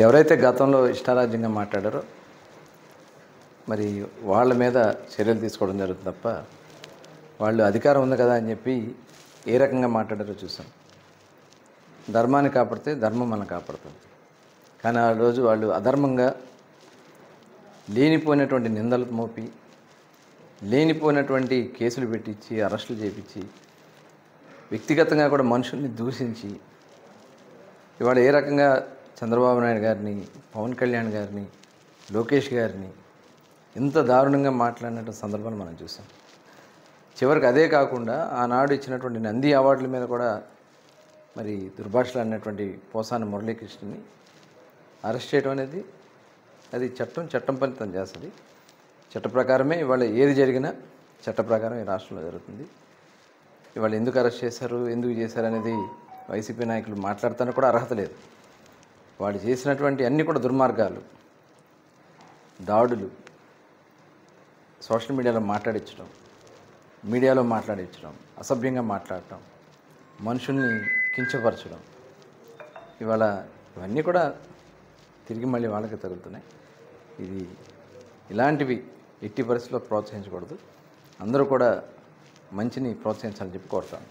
ఎవరైతే గతంలో ఇష్టారాజ్యంగా మాట్లాడారో మరి వాళ్ళ మీద చర్యలు తీసుకోవడం జరుగుతుంది తప్ప వాళ్ళు అధికారం ఉంది కదా అని చెప్పి ఏ రకంగా మాట్లాడారో చూసాం. ధర్మాన్ని కాపాడితే ధర్మం మనం కాపాడుతుంది. కానీ ఆ రోజు వాళ్ళు అధర్మంగా లేనిపోయినటువంటి నిందలు మోపి లేనిపోయినటువంటి కేసులు పెట్టించి అరెస్టులు చేయించి వ్యక్తిగతంగా కూడా మనుషుల్ని దూషించి ఇవాళ ఏ రకంగా చంద్రబాబు నాయుడు గారిని, పవన్ కళ్యాణ్ గారిని, లోకేష్ గారిని ఇంత దారుణంగా మాట్లాడిన సందర్భాన్ని మనం చూసాం. చివరికి అదే కాకుండా ఆనాడు ఇచ్చినటువంటి నంది అవార్డుల మీద కూడా మరి దుర్భాషలు అన్నటువంటి పోసాని మురళీకృష్ణని అరెస్ట్ చేయడం అనేది అది చట్టం ఫలితం చేస్తుంది. చట్ట ప్రకారమే ఇవాళ ఏది జరిగినా చట్ట ప్రకారం ఈ రాష్ట్రంలో జరుగుతుంది. ఇవాళ ఎందుకు అరెస్ట్ చేశారు, ఎందుకు చేశారు అనేది వైసీపీ నాయకులు మాట్లాడతానికి కూడా అర్హత లేదు. వాళ్ళు చేసినటువంటి అన్నీ కూడా దుర్మార్గాలు, దాడులు, సోషల్ మీడియాలో మాట్లాడించడం, అసభ్యంగా మాట్లాడటం, మనుషుల్ని కించపరచడం, ఇవన్నీ కూడా తిరిగి మళ్ళీ వాళ్ళకి తగులుతున్నాయి. ఇలాంటివి ఎట్టి పరిస్థితుల్లో ప్రోత్సహించకూడదు. అందరూ కూడా మంచిని ప్రోత్సహించాలని చెప్పి కోరుతాను.